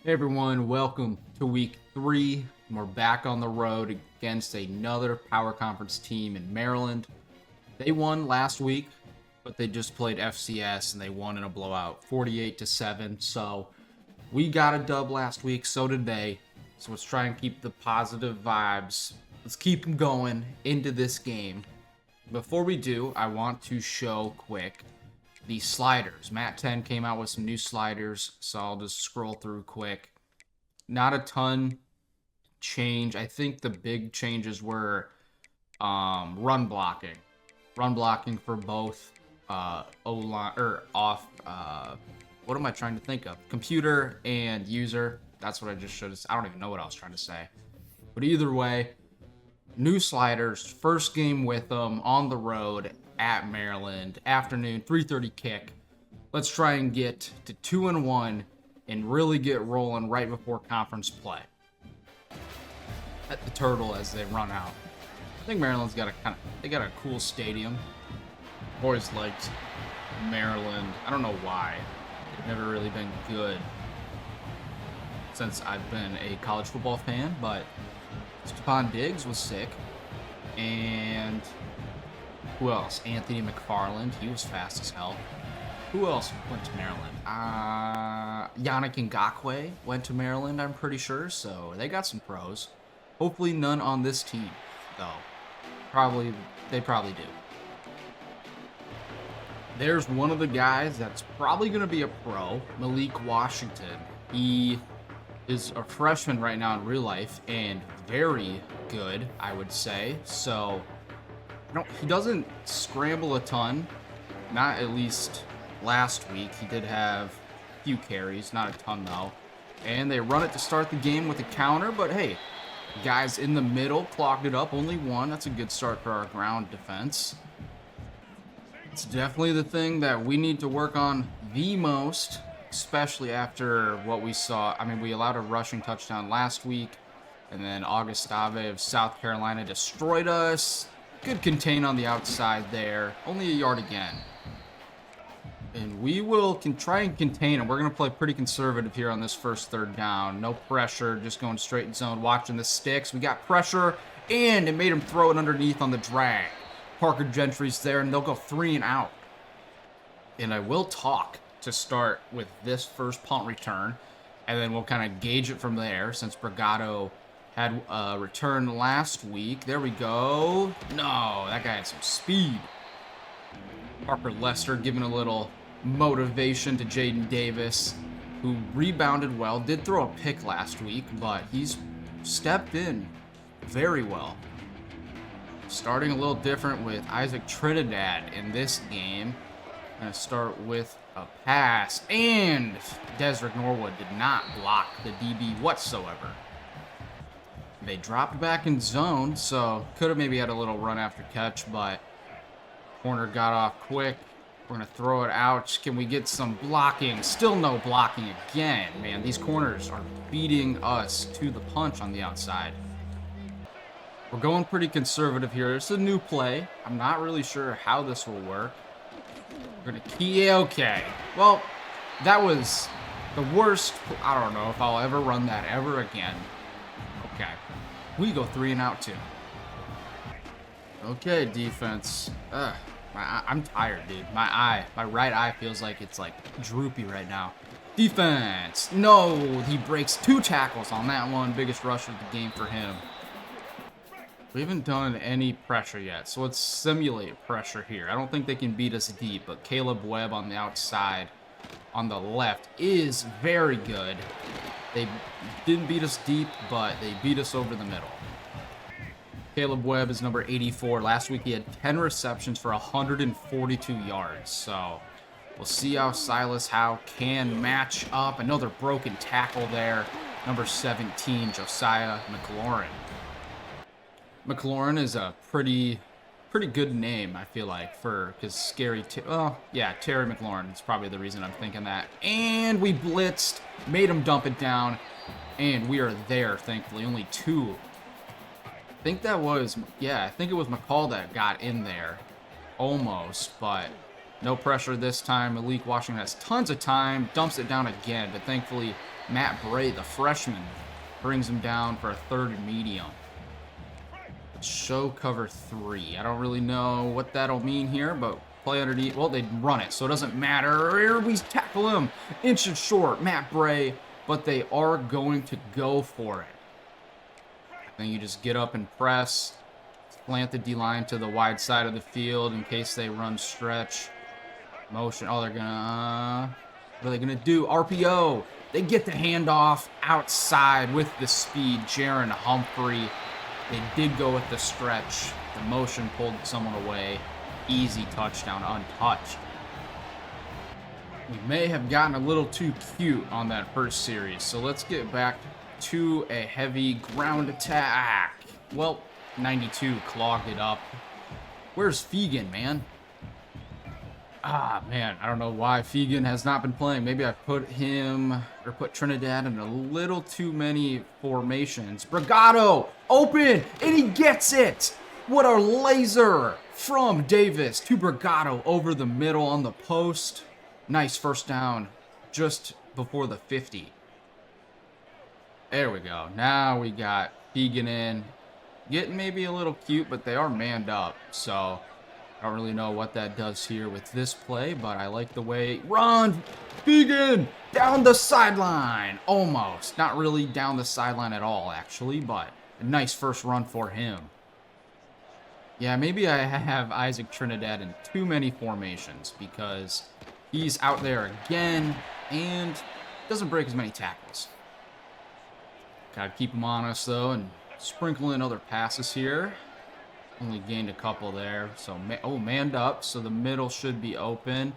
Hey everyone, welcome to week 3. We're back on the road against another power conference team in Maryland. They won last week, but they just played FCS and they won in a blowout, 48-7. So we got a dub last week, so did they. So let's try and keep the positive vibes. Let's keep them going into this game. Before we do, I want to show quick the sliders. Mat 10 came out with some new sliders, so I'll just scroll through quick. Not a ton change. I think the big changes were run blocking. Run blocking for both O-line or off. What am I trying to think of? Computer and user. That's what I just showed. I don't even know what I was trying to say. But either way, new sliders. First game with them on the road at Maryland. Afternoon, 3:30 kick. Let's try and get to 2-1 and really get rolling right before conference play. At the Turtle as they run out. I think Maryland's got they got a cool stadium. Always liked Maryland. I don't know why. They've never really been good since I've been a college football fan, but Stephon Diggs was sick. And who else? Anthony McFarland. He was fast as hell. Who else went to Maryland? Yannick Ngakoue went to Maryland, I'm pretty sure. So they got some pros. Hopefully none on this team, though. They probably do. There's one of the guys that's probably going to be a pro, Malik Washington. He is a freshman right now in real life and very good, I would say. So he doesn't scramble a ton, not at least last week. He did have a few carries, not a ton though. And they run it to start the game with a counter, but hey, guys in the middle clogged it up, only one. That's a good start for our ground defense. It's definitely the thing that we need to work on the most, especially after what we saw. I mean, we allowed a rushing touchdown last week, and then Augustave of South Carolina destroyed us. Good contain on the outside there. Only a yard again. And we will try and contain him. We're going to play pretty conservative here on this first third down. No pressure, just going straight in zone, watching the sticks. We got pressure, and it made him throw it underneath on the drag. Parker Gentry's there, and they'll go 3 and out. And I will talk to start with this first punt return, and then we'll kind of gauge it from there since Bregado had a return last week. There we go. No, that guy had some speed. Parker Lester giving a little motivation to Jaden Davis, who rebounded well. Did throw a pick last week, but he's stepped in very well. Starting a little different with Isaac Trinidad in this game. Going to start with a pass, and Desrick Norwood did not block the DB whatsoever. They dropped back in zone, so could have maybe had a little run after catch, but corner got off quick. We're going to throw it out. Can we get some blocking? Still no blocking again. Man, these corners are beating us to the punch on the outside. We're going pretty conservative here. It's a new play. I'm not really sure how this will work. We're going to key. Okay. Well, that was the worst. I don't know if I'll ever run that ever again. Okay. We go 3 and out too. Okay, defense. I'm tired, dude. My right eye feels like it's like droopy right now. Defense. No, he breaks 2 tackles on that one. Biggest rush of the game for him. We haven't done any pressure yet, so let's simulate pressure here. I don't think they can beat us deep, but Caleb Webb on the outside on the left is very good. They didn't beat us deep, but they beat us over the middle. Caleb Webb is number 84. Last week he had 10 receptions for 142 yards. So we'll see how Silas Howe can match up. Another broken tackle there. Number 17, Josiah McLaurin. McLaurin is a pretty good name, I feel like, because Terry McLaurin is probably the reason I'm thinking that. And we blitzed, made him dump it down, and we are there, thankfully. Only 2. I think it was McCall that got in there, almost, but no pressure this time. Malik Washington has tons of time, dumps it down again, but thankfully Matt Bray, the freshman, brings him down for a third and medium. Show cover 3. I don't really know what that'll mean here, but play underneath. Well, they run it, so it doesn't matter. Here we tackle him. Inches short, Matt Bray, but they are going to go for it. Then you just get up and press. Plant the D-line to the wide side of the field in case they run stretch. Motion. Oh, they're gonna... what are they gonna do? RPO. They get the handoff outside with the speed. Jaron Humphrey. They did go with the stretch. The motion pulled someone away. Easy touchdown, untouched. We may have gotten a little too cute on that first series, so let's get back to a heavy ground attack. Well, 92 clogged it up. Where's Fegan, man? Ah, man, I don't know why Fegan has not been playing. Maybe I put him, or put Trinidad in a little too many formations. Bregado, open, and he gets it! What a laser from Davis to Bregado over the middle on the post. Nice first down just before the 50. There we go. Now we got Fegan in. Getting maybe a little cute, but they are manned up, so... I don't really know what that does here with this play, but I like the way... Run! Fegan! Down the sideline! Almost. Not really down the sideline at all, actually, but a nice first run for him. Yeah, maybe I have Isaac Trinidad in too many formations because he's out there again and doesn't break as many tackles. Gotta keep him honest, though, and sprinkle in other passes here. Only gained a couple there. So, manned up. So the middle should be open.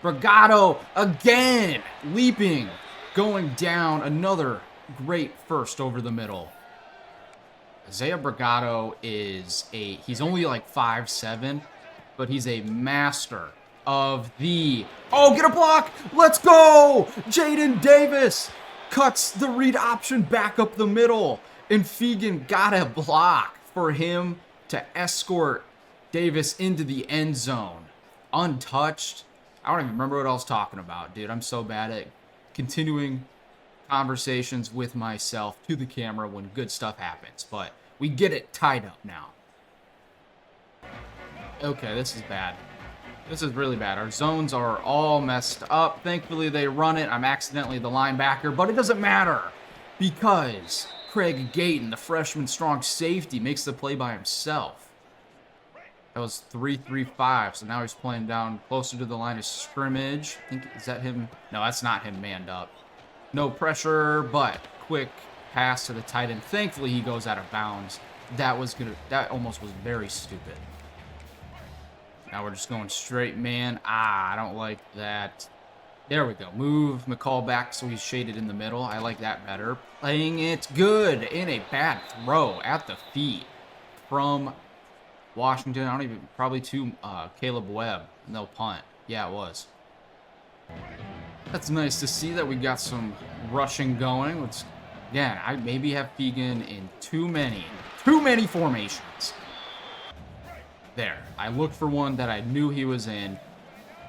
Bregado again. Leaping. Going down. Another great first over the middle. Isaiah Bregado is he's only like 5'7", but he's a master of the... Oh, get a block. Let's go. Jaden Davis cuts the read option back up the middle. And Fegan got a block for him to escort Davis into the end zone. Untouched. I don't even remember what I was talking about, dude. I'm so bad at continuing conversations with myself to the camera when good stuff happens. But we get it tied up now. Okay, this is bad. This is really bad. Our zones are all messed up. Thankfully, they run it. I'm accidentally the linebacker, but it doesn't matter because Craig Gayton, the freshman strong safety, makes the play by himself. That was 3-3-5, so now he's playing down closer to the line of scrimmage. I think, is that him? No, that's not him manned up. No pressure, but quick pass to the tight end. Thankfully, he goes out of bounds. That almost was very stupid. Now we're just going straight man. I don't like that. There we go. Move McCall back so he's shaded in the middle. I like that better. Playing it good in a bad throw at the feet from Washington. I don't even... Probably to Caleb Webb. No punt. Yeah, it was. That's nice to see that we got some rushing going. Let's... Again, I maybe have Fegan in too many formations. There. I looked for one that I knew he was in.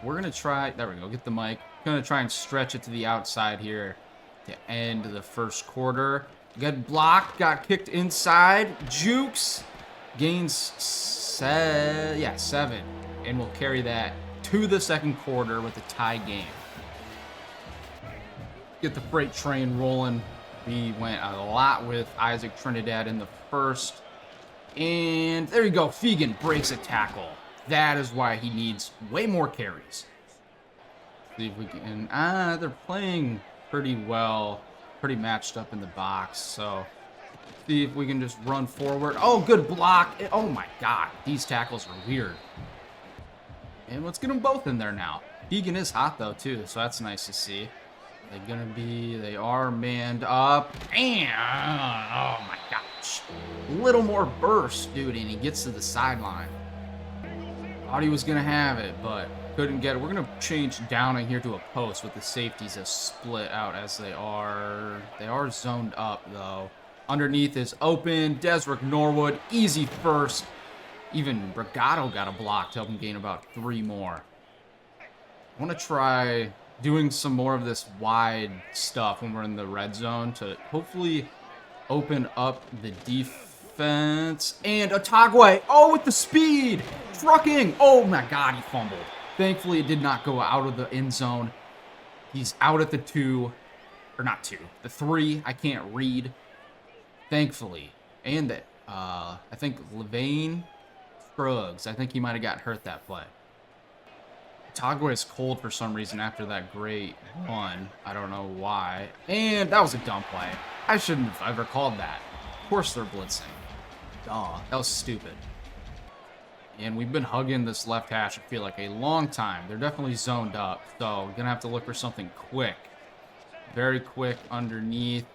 We're going to try... There we go. Get the mic. Going to try and stretch it to the outside here to end the first quarter. Good block. Got kicked inside. Jukes gains 7. And we'll carry that to the second quarter with a tie game. Get the freight train rolling. We went a lot with Isaac Trinidad in the first. And there you go. Fegan breaks a tackle. That is why he needs way more carries. See if we can... they're playing pretty well. Pretty matched up in the box. So, see if we can just run forward. Oh, good block. Oh, my God. These tackles are weird. And let's get them both in there now. Fegan is hot, though, too. So, that's nice to see. They are manned up. And, oh, my gosh. A little more burst, dude. And he gets to the sideline. Thought he was going to have it, but couldn't get it. We're going to change Downing here to a post with the safeties as split out as they are. They are zoned up, though. Underneath is open. Desrick Norwood, easy first. Even Bregado got a block to help him gain about 3 more. I want to try doing some more of this wide stuff when we're in the red zone to hopefully open up the defense. And Otagwe, oh, with the speed, trucking. Oh my God, he fumbled. Thankfully, it did not go out of the end zone. He's out at the 2, or not 2, the 3. I can't read, thankfully. And that, I think Levain Scruggs, I think he might have got hurt that play. Otagwe is cold for some reason after that great run. I don't know why. And that was a dumb play. I shouldn't have ever called that. Of course they're blitzing. Duh, that was stupid. And we've been hugging this left hash, I feel like, a long time. They're definitely zoned up, so we're gonna have to look for something quick. Very quick underneath.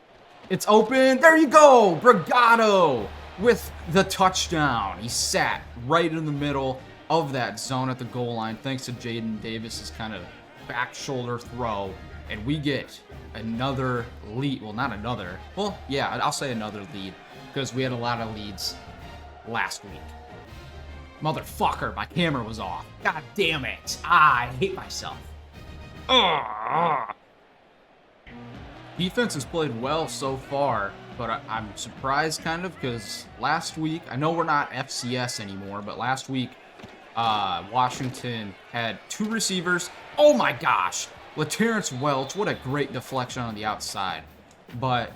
It's open. There you go. Bregado with the touchdown. He sat right in the middle of that zone at the goal line, thanks to Jaden Davis's kind of back shoulder throw. And we get another lead. Well, not another. Well, yeah, I'll say another lead, because we had a lot of leads last week. Motherfucker, my camera was off. God damn it. I hate myself. Defense has played well so far, but I'm surprised kind of, because last week, I know we're not FCS anymore, but last week, Washington had 2 receivers. Oh my gosh. LaTerrence Welch, what a great deflection on the outside. But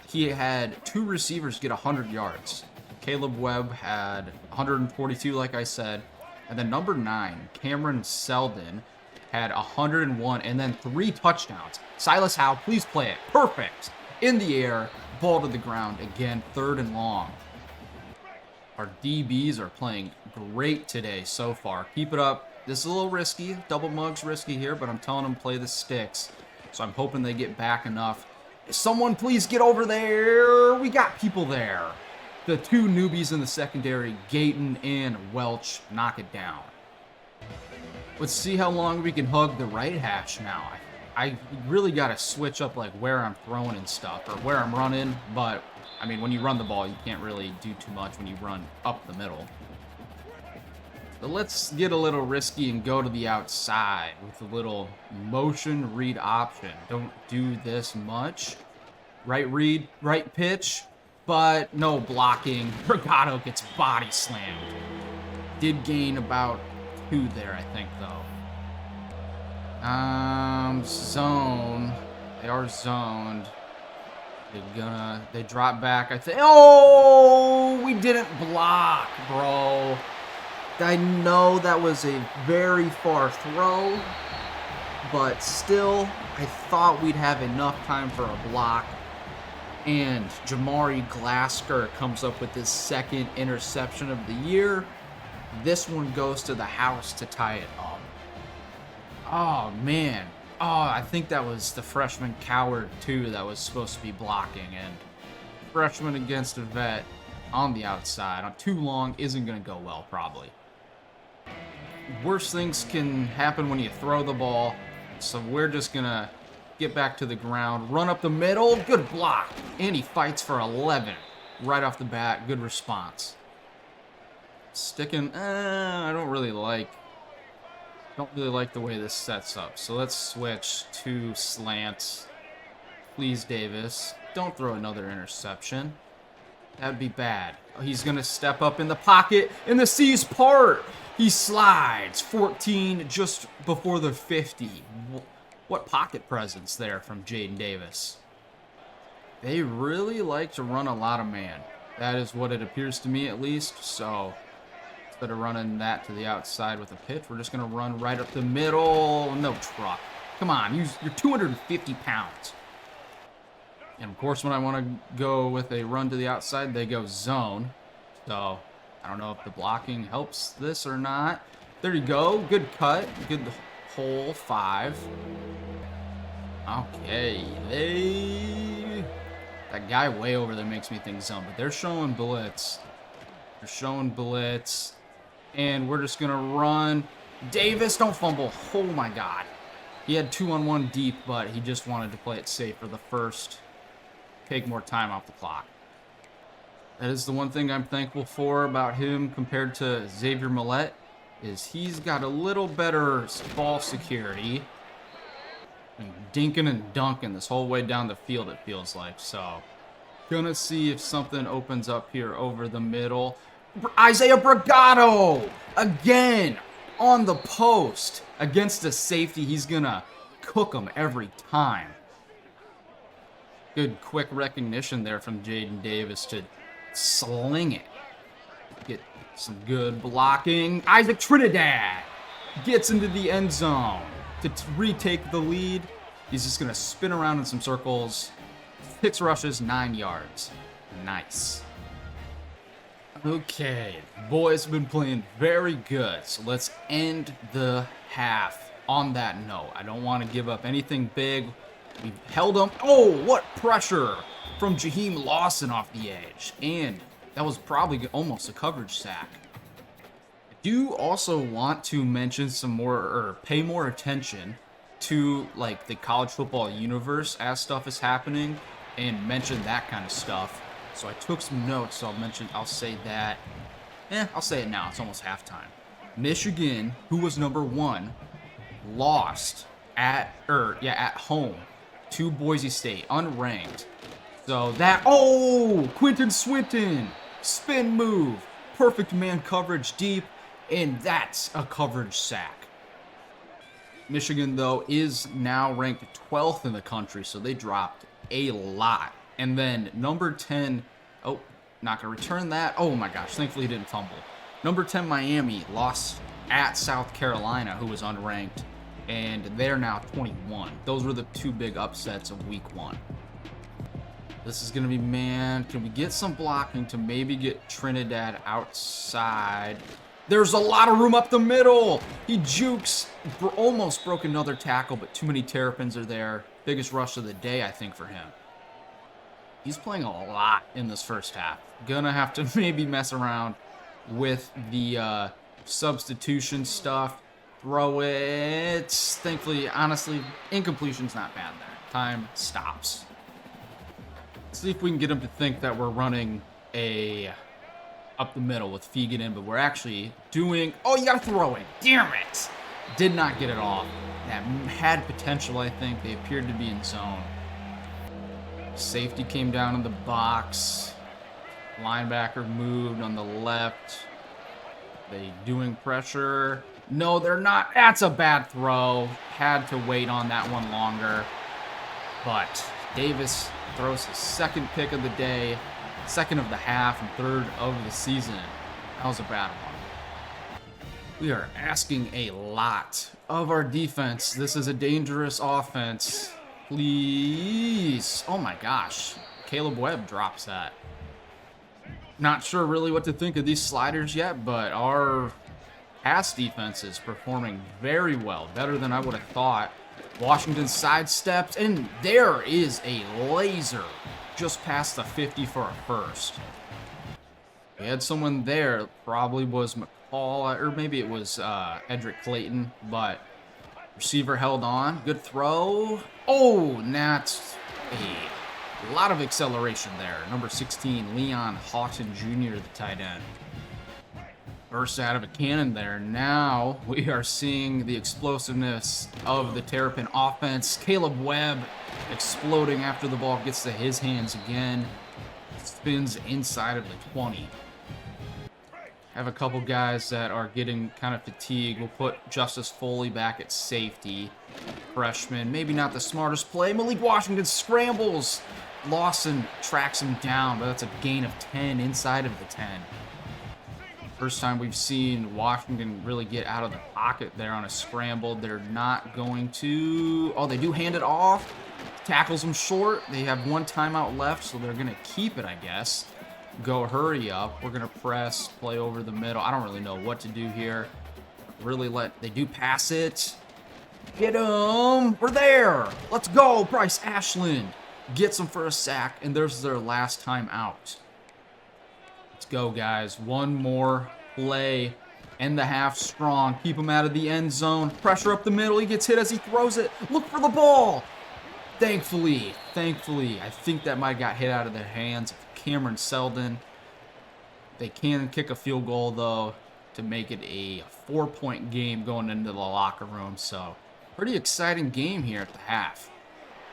he had 2 receivers get 100 yards. Caleb Webb had 142, like I said. And then number 9, Cameron Selden, had 101 and then 3 touchdowns. Silas Howe, please play it. Perfect. In the air, ball to the ground. Again, 3rd and long. Our DBs are playing great today so far. Keep it up. This is a little risky. Double mug's risky here, but I'm telling them play the sticks. So I'm hoping they get back enough. Someone please get over there. We got people there. The 2 newbies in the secondary, Gayton and Welch, knock it down. Let's see how long we can hug the right hash now. I really got to switch up like where I'm throwing and stuff, or where I'm running, but I mean, when you run the ball, you can't really do too much when you run up the middle. So let's get a little risky and go to the outside with a little motion read option. Don't do this much. Right read, right pitch, but no blocking. Bregado gets body slammed. Did gain about 2 there, I think, though. Zone. They are zoned. They drop back, I think. Oh, we didn't block, bro. I know that was a very far throw, but still, I thought we'd have enough time for a block. And Jamari Glasker comes up with his 2nd interception of the year. This one goes to the house to tie it up. Oh, man. Oh, I think that was the freshman Coward, too, that was supposed to be blocking. And freshman against a vet on the outside on too long isn't going to go well, probably. Worst things can happen when you throw the ball. So we're just going to get back to the ground, run up the middle. Good block. And he fights for 11 right off the bat. Good response. Sticking, I don't really like the way this sets up. So let's switch to slants. Please, Davis. Don't throw another interception. That'd be bad. He's going to step up in the pocket, and the C's part. He slides 14 just before the 50. What pocket presence there from Jaden Davis. They really like to run a lot of man. That is what it appears to me, at least. So instead of running that to the outside with a pitch, we're just going to run right up the middle. No truck. Come on, you're 250 pounds. And of course, when I want to go with a run to the outside, they go zone. So I don't know if the blocking helps this or not. There you go. Good cut. Good hole. 5. Okay. That guy way over there makes me think zone, but they're showing blitz. They're showing blitz. And we're just going to run. Davis, don't fumble. Oh, my God. He had 2-on-1 deep, but he just wanted to play it safe for the first. Take more time off the clock. That is the one thing I'm thankful for about him compared to Xavier Millette, is he's got a little better ball security. and dinking and dunking this whole way down the field, it feels like. So, gonna see if something opens up here over the middle. Isaiah Bregado! Again! On the post! Against a safety, he's gonna cook him every time. Good quick recognition there from Jaden Davis to sling it. Get some good blocking. Isaac Trinidad gets into the end zone to retake the lead. He's just going to spin around in some circles. 6 rushes, 9 yards. Nice. Okay, boys have been playing very good. So let's end the half on that note. I don't want to give up anything big. We held him. Oh, what pressure from Jaheim Lawson off the edge. And that was probably almost a coverage sack. I do also want to mention some more, or pay more attention to like the college football universe as stuff is happening and mention that kind of stuff. So I took some notes, so I'll say that. I'll say it now. It's almost halftime. Michigan, who was number 1, lost at home to Boise State, unranked. So that, Quinton Swinton, spin move, perfect man coverage deep, and that's a coverage sack. Michigan, though, is now ranked 12th in the country, so they dropped a lot. And then number 10, not going to return that. Oh my gosh, thankfully he didn't fumble. Number 10, Miami, lost at South Carolina, who was unranked. And they're now 21. Those were the 2 big upsets of week 1. This is going to be, man, can we get some blocking to maybe get Trinidad outside? There's a lot of room up the middle. He jukes, almost broke another tackle, but too many Terrapins are there. Biggest rush of the day, I think, for him. He's playing a lot in this first half. Gonna have to maybe mess around with the substitution stuff. Throw it. Thankfully, honestly, incompletion's not bad there. Time stops. Let's see if we can get him to think that we're running a up the middle with Fegan in, but we're actually doing... Oh, you gotta throw it. Damn it. Did not get it off. That had potential, I think. They appeared to be in zone. Safety came down in the box. Linebacker moved on the left. They doing pressure... No, they're not. That's a bad throw. Had to wait on that one longer. But Davis throws his 2nd pick of the day, 2nd of the half, and 3rd of the season. That was a bad one. We are asking a lot of our defense. This is a dangerous offense. Please. Oh my gosh. Caleb Webb drops that. Not sure really what to think of these sliders yet, but our pass defense is performing very well, better than I would have thought. Washington sidesteps, and there is a laser just past the 50 for a first. We had someone there, probably was McCall, or maybe it was Edric Clayton, but receiver held on. Good throw. Oh, and that's a lot of acceleration there. Number 16, Leon Houghton Jr., the tight end. Burst out of a cannon there. Now we are seeing the explosiveness of the Terrapin offense. Caleb Webb exploding after the ball gets to his hands again. Spins inside of the 20. Have a couple guys that are getting kind of fatigued. We'll put Justice Foley back at safety. Freshman, maybe not the smartest play. Malik Washington scrambles. Lawson tracks him down, but that's a gain of 10 inside of the 10. First time we've seen Washington really get out of the pocket there on a scramble. They're not going to... Oh, they do hand it off. Tackles them short. They have 1 timeout left, so they're going to keep it, I guess. Go hurry up. We're going to press, play over the middle. I don't really know what to do here. They do pass it. Get him. We're there. Let's go. Bryce Ashland gets them for a sack, and there's their last time out. Let's go, guys. One more play. End the half strong. Keep him out of the end zone. Pressure up the middle. He gets hit as he throws it. Look for the ball. Thankfully, I think that might have got hit out of their hands. Cameron Selden. They can kick a field goal, though, to make it a 4-point game going into the locker room. So Pretty exciting game here at the half.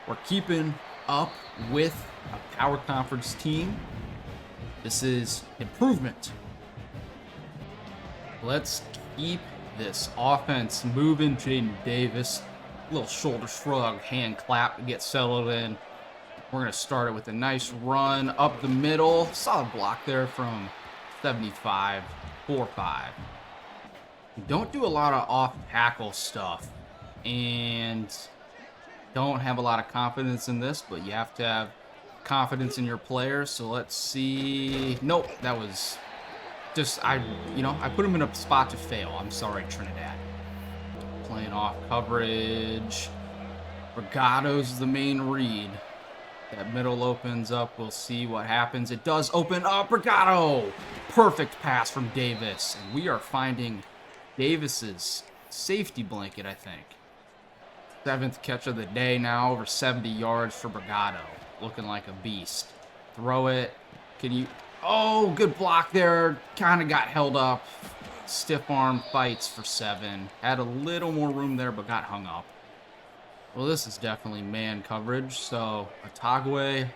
We're keeping up with a power conference team. This is improvement. Let's keep this offense moving. Jaden Davis, little shoulder shrug, hand clap to get settled in. We're going to start it with a nice run up the middle. Solid block there from 75, 4-5. We don't do a lot of off-tackle stuff, and don't have a lot of confidence in this, but you have to have confidence in your players. So let's see. Nope, that was just, I put him in a spot to fail. I'm sorry, Trinidad. Playing off coverage. Bregado's the main read. That middle opens up. We'll see what happens. It does open up. Bregado! Perfect pass from Davis. And we are finding Davis's safety blanket, I think. 7th catch of the day now. Over 70 yards for Bregado. Looking like a beast. Throw it. Can you... Oh, good block there. Kind of got held up. Stiff arm fights for 7. Had a little more room there, but got hung up. Well, this is definitely man coverage, so Otagwe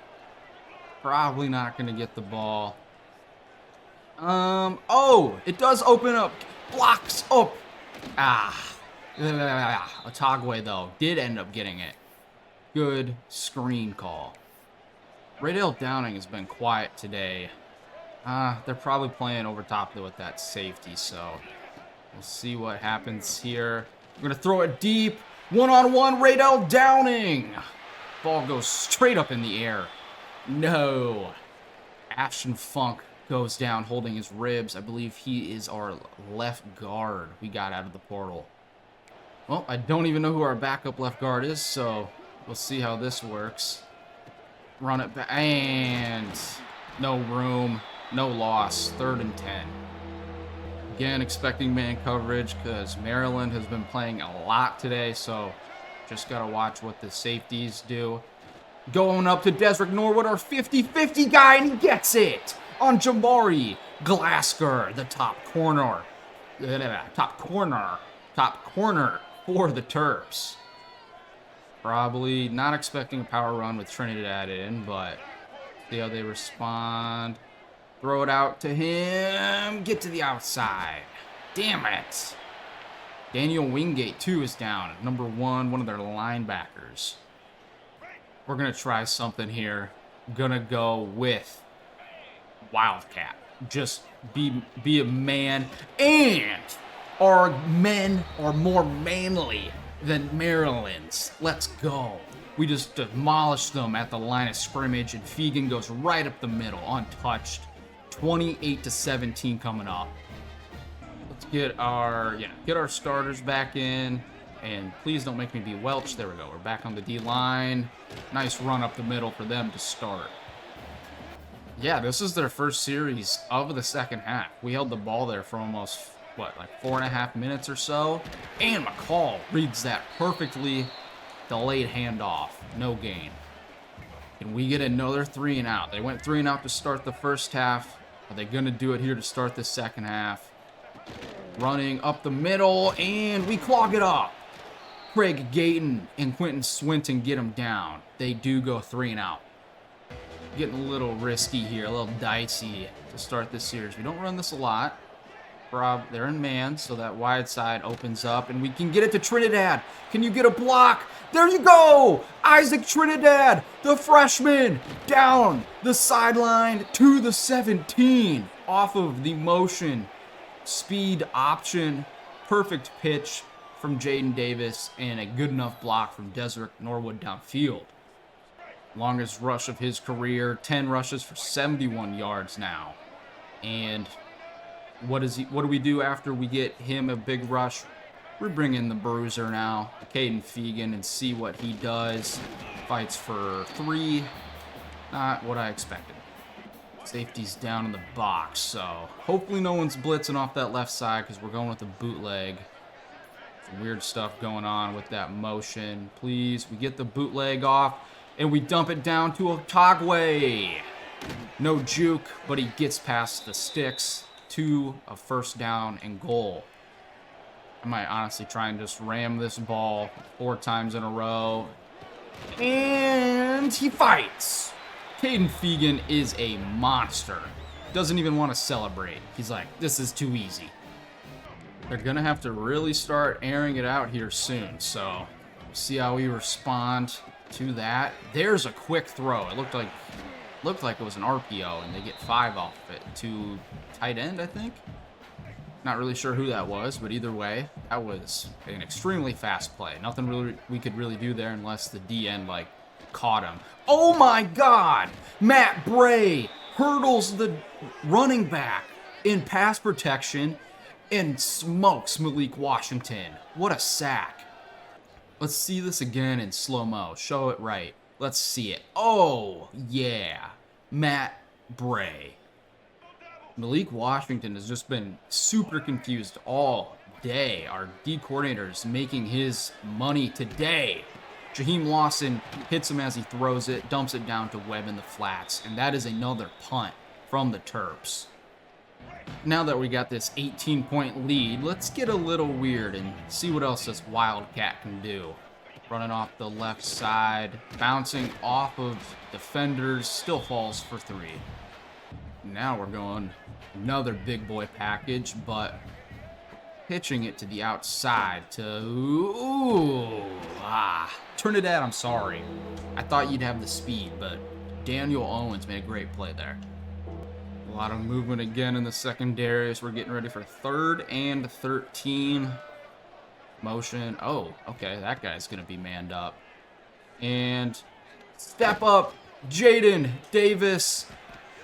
probably not going to get the ball. Oh, it does open up. Blocks up. Otagwe, though, did end up getting it. Good screen call. Raydale Downing has been quiet today. They're probably playing over top with that safety, so we'll see what happens here. We're going to throw it deep. One-on-one, Raydale Downing. Ball goes straight up in the air. No. Ashton Funk goes down holding his ribs. I believe he is our left guard we got out of the portal. Well, I don't even know who our backup left guard is, so we'll see how this works. Run it back, and no room, no loss, 3rd and 10. Again, expecting man coverage because Maryland has been playing a lot today, so just got to watch what the safeties do. Going up to Desrick Norwood, our 50-50 guy, and he gets it on Jamari Glasker, the top corner for the Terps. Probably not expecting a power run with Trinidad in, but see how they respond. Throw it out to him. Get to the outside. Damn it. Daniel Wingate, too, is down. Number 1, one of their linebackers. We're going to try something here. Going to go with Wildcat. Just be a man. And our men are more manly than Maryland's. Let's go. We just demolished them at the line of scrimmage, and Fegan goes right up the middle, untouched. 28-17 coming up. Let's get our starters back in, and please don't make me be Welch. There we go. We're back on the D line. Nice run up the middle for them to start. Yeah, this is their first series of the second half. We held the ball there for almost, like 4.5 minutes or so, and McCall reads that perfectly. Delayed handoff, no gain. Can we get another 3 and out? They went 3 and out to start the first half. Are they going to do it here to start the second half? Running up the middle, and we clog it up. Craig Gayton and Quentin Swinton get them down. They do go 3 and out. Getting a little risky here, a little dicey to start this series. We don't run this a lot. They're in man, so that wide side opens up, and we can get it to Trinidad. Can you get a block? There you go! Isaac Trinidad, the freshman, down the sideline to the 17. Off of the motion, speed option, perfect pitch from Jaden Davis, and a good enough block from Desrick Norwood downfield. Longest rush of his career, 10 rushes for 71 yards now. And what do we do after we get him a big rush? We bring in the bruiser now, Caden Fegan, and see what he does. Fights for 3. Not what I expected. Safety's down in the box, so hopefully no one's blitzing off that left side because we're going with a bootleg. Some weird stuff going on with that motion. Please, we get the bootleg off, and we dump it down to Otagwe. No juke, but he gets past the sticks to a 1st down and goal. I might honestly try and just ram this ball 4 times in a row. And he fights. Caden Fegan is a monster. Doesn't even want to celebrate. He's like, this is too easy. They're going to have to really start airing it out here soon. So, see how we respond to that. There's a quick throw. It looked like it was an RPO, and they get 5 off of it to tight end, I think. Not really sure who that was, but either way, that was an extremely fast play. Nothing really we could really do there unless the DN like caught him. Oh my God! Matt Bray hurdles the running back in pass protection and smokes Malik Washington. What a sack! Let's see this again in slow-mo. Show it right. Let's see it. Oh yeah, Matt Bray. Malik Washington has just been super confused all day. Our D coordinator's making his money today. Jaheim Lawson hits him as he throws it, dumps it down to Webb in the flats, and that is another punt from the Terps. Now that we got this 18-point lead, let's get a little weird and see what else this Wildcat can do. Running off the left side, bouncing off of defenders, still falls for 3. Now we're going another big boy package, but pitching it to the outside to Trinidad, I'm sorry. I thought you'd have the speed, but Daniel Owens made a great play there. A lot of movement again in the secondary as we're getting ready for 3rd and 13. Motion. Oh, okay, that guy's going to be manned up. And step up, Jaden Davis.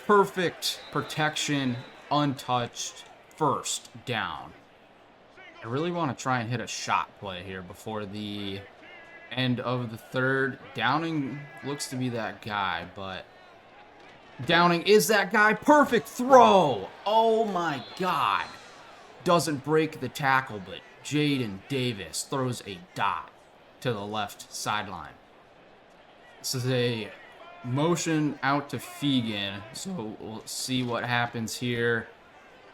Perfect protection, untouched, 1st down. I really want to try and hit a shot play here before the end of the 3rd. Downing looks to be that guy, but Downing is that guy. Perfect throw. Oh my God. Doesn't break the tackle, but Jaden Davis throws a dot to the left sideline. This is a motion out to Fegan, so we'll see what happens here.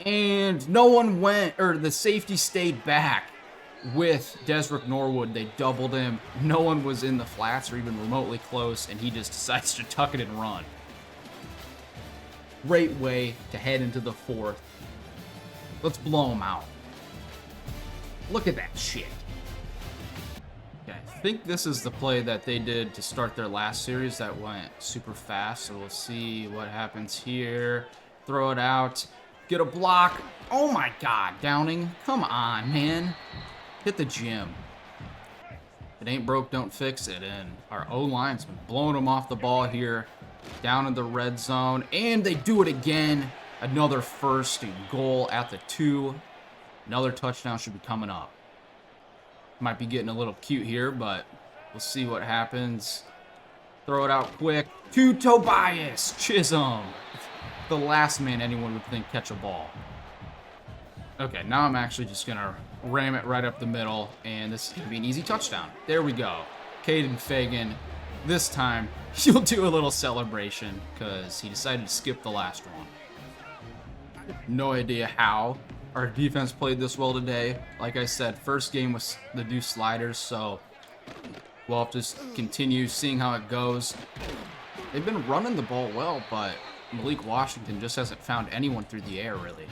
And no one went, or the safety stayed back with Desrick Norwood. They doubled him. No one was in the flats or even remotely close, and he just decides to tuck it and run. Great way to head into the 4th. Let's blow him out. Look at that shit. Okay, I think this is the play that they did to start their last series that went super fast, so we'll see what happens here. Throw it out. Get a block. Oh my God, Downing. Come on, man. Hit the gym. If it ain't broke, don't fix it. And our O-line's been blowing them off the ball here. Down in the red zone. And they do it again. Another 1st and goal at the 2. Another touchdown should be coming up. Might be getting a little cute here, but we'll see what happens. Throw it out quick to Tobias Chisholm. The last man anyone would think catch a ball. Okay, now I'm actually just going to ram it right up the middle, and this is going to be an easy touchdown. There we go. Caden Fegan. This time, he'll do a little celebration because he decided to skip the last one. No idea how our defense played this well today. Like I said, first game was the deuce sliders, so we'll have to continue seeing how it goes. They've been running the ball well, but Malik Washington just hasn't found anyone through the air, really.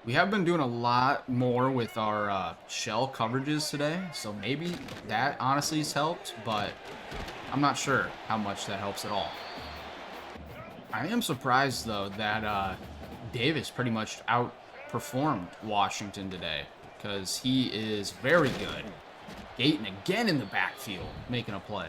We have been doing a lot more with our shell coverages today, so maybe that honestly has helped, but I'm not sure how much that helps at all. I am surprised, though, that Davis pretty much outperformed Washington today, because he is very good. Gayton again in the backfield, making a play.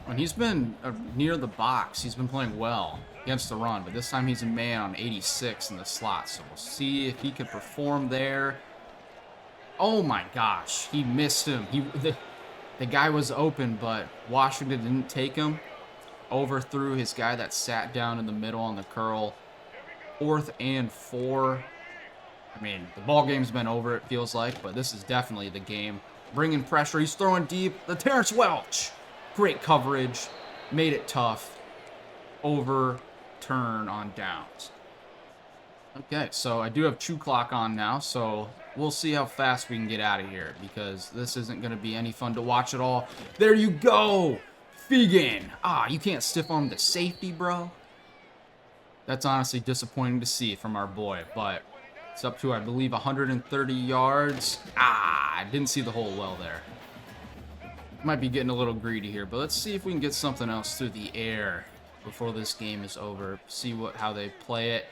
When he's been near the box, he's been playing well against the run, but this time he's a man on 86 in the slot, so we'll see if he can perform there. Oh my gosh, he missed him. The guy was open, but Washington didn't take him. Overthrew his guy that sat down in the middle on the curl. 4th and 4. I mean, the ball game's been over, it feels like, but this is definitely the game. Bringing pressure, he's throwing deep. The Terrence Welch. Great coverage. Made it tough. Overturn on downs. Okay, so I do have chew clock on now, so we'll see how fast we can get out of here, because this isn't going to be any fun to watch at all. There you go! Fegan! Ah, you can't stiff arm the safety, bro. That's honestly disappointing to see from our boy, but it's up to, I believe, 130 yards. Ah, I didn't see the hole well there. Might be getting a little greedy here, but let's see if we can get something else through the air before this game is over. See how they play it.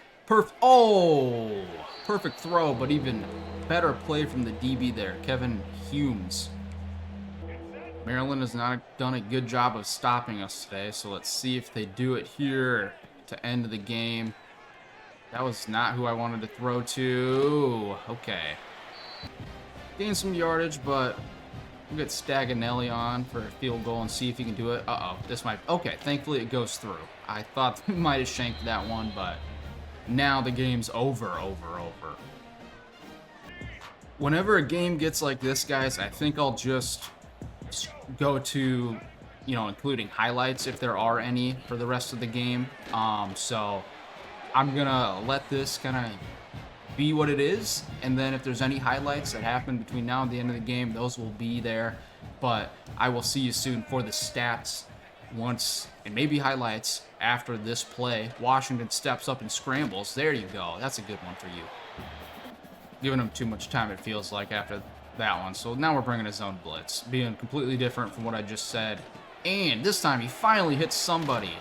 Oh! Perfect throw, but even better play from the DB there, Kevin Humes. Maryland has not done a good job of stopping us today, so let's see if they do it here to end the game. That was not who I wanted to throw to. Okay. Gain some yardage, but we'll get Staganelli on for a field goal and see if he can do it. Uh-oh, this might... Okay, thankfully it goes through. I thought we might have shanked that one, but now the game's over. Whenever a game gets like this, guys, I think I'll just go to, you know, including highlights if there are any for the rest of the game. So I'm gonna let this kind of be what it is, and then if there's any highlights that happen between now and the end of the game, those will be there. But I will see you soon for the stats once, and maybe highlights after this play. Washington steps up and scrambles. There you go. That's a good one for you. Giving them too much time, it feels like, after that one. So now we're bringing a zone blitz, being completely different from what I just said. And this time he finally hits somebody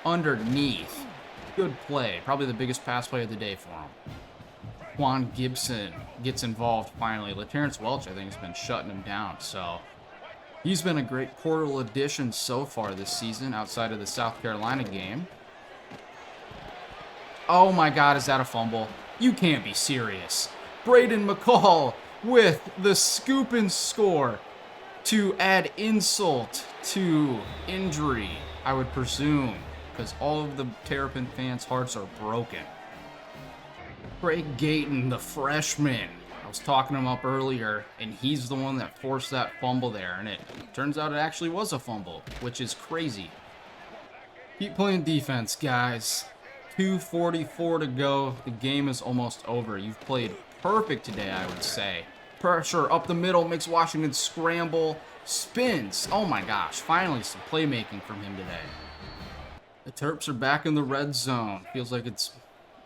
underneath. Good play. Probably the biggest pass play of the day for him. Juan Gibson gets involved finally. LaTerrence Welch, I think, has been shutting him down. So he's been a great portal addition so far this season outside of the South Carolina game. Oh my God, is that a fumble? You can't be serious. Braden McCall with the scoop and score to add insult to injury, I would presume, because all of the Terrapin fans' hearts are broken. Craig Gayton, the freshman. I was talking him up earlier, and he's the one that forced that fumble there, and it turns out it actually was a fumble, which is crazy. Keep playing defense, guys. 2:44 to go. The game is almost over. You've played perfect today, I would say. Pressure up the middle makes Washington scramble. Spins. Oh my gosh, finally some playmaking from him today. The Terps are back in the red zone. Feels like it's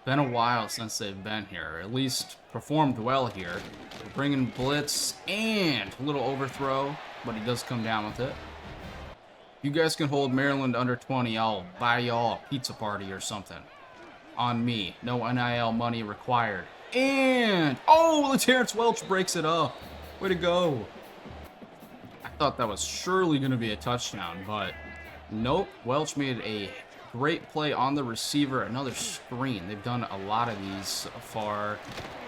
been a while since they've been here, or at least performed well here. We're bringing blitz and a little overthrow, but he does come down with it. If you guys can hold Maryland under 20, I'll buy y'all a pizza party or something. On me. No NIL money required. And, oh, LaTerrence Welch breaks it up. Way to go. I thought that was surely going to be a touchdown, but nope. Welch made a great play on the receiver. Another screen. They've done a lot of these so far.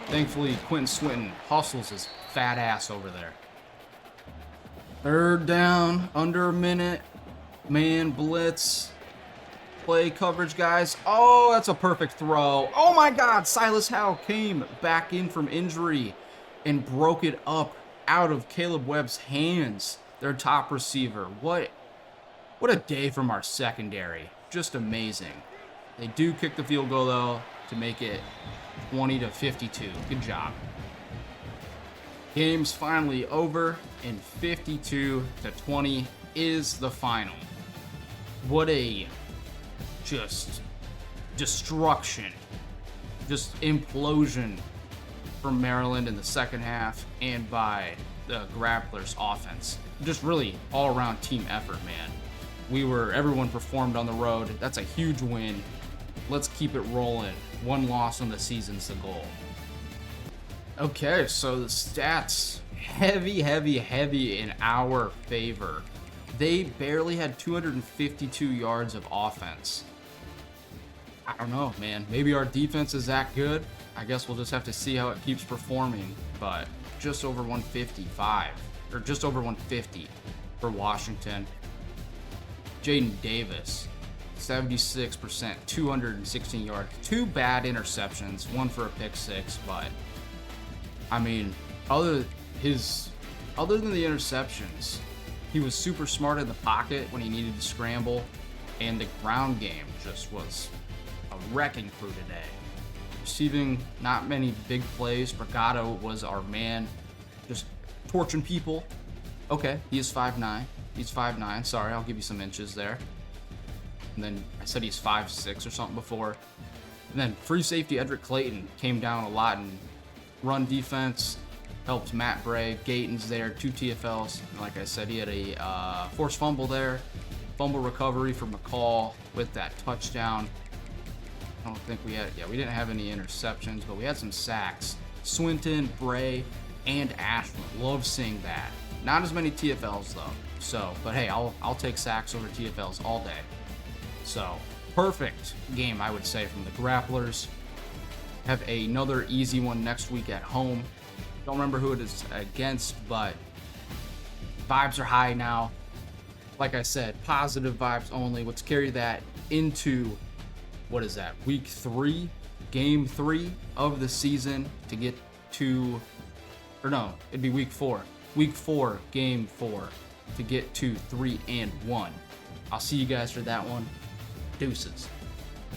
Thankfully, Quentin Swinton hustles his fat ass over there. Third down, under a minute. Man blitz. Play coverage, guys. Oh, that's a perfect throw. Oh my God, Silas Howe came back in from injury and broke it up out of Caleb Webb's hands, their top receiver. What a day from our secondary. Just amazing. They do kick the field goal, though, to make it 20-52. Good job. Game's finally over, and 52-20 is the final. What a just destruction, just implosion from Maryland in the second half and by the Grapplers offense. Just really all-around team effort, man. Everyone performed on the road. That's a huge win. Let's keep it rolling. One loss on the season's the goal. Okay, so the stats, heavy in our favor. They barely had 252 yards of offense. I don't know, man. Maybe our defense is that good. I guess we'll just have to see how it keeps performing. But just over 155, or just over 150 for Washington. Jaden Davis, 76%, 216 yards. 2 bad interceptions, 1 for a pick 6. But I mean, other than the interceptions, he was super smart in the pocket when he needed to scramble, and the ground game just was a wrecking crew today. receiving, not many big plays. Bregado was our man, just torching people. Okay, he is 5'9". He's 5'9". Sorry, I'll give you some inches there. And then I said he's 5'6" or something before. And then free safety Edric Clayton came down a lot in run defense. Helped Matt Bray. Gayton's there, 2 TFLs. And like I said, he had a forced fumble there. Fumble recovery for McCall with that touchdown. I don't think we didn't have any interceptions, but we had some sacks. Swinton, Bray, and Ashland. Love seeing that. Not as many TFLs though. So, but hey, I'll take sacks over TFLs all day. So, perfect game, I would say, from the Grapplers. Have another easy one next week at home. Don't remember who it is against, but vibes are high now. Like I said, positive vibes only. Let's carry that into, what is that, week 3, game 3 of the season to get to, or no, it'd be week 4. Week 4, game 4 to get to 3-1. I'll see you guys for that one. Deuces.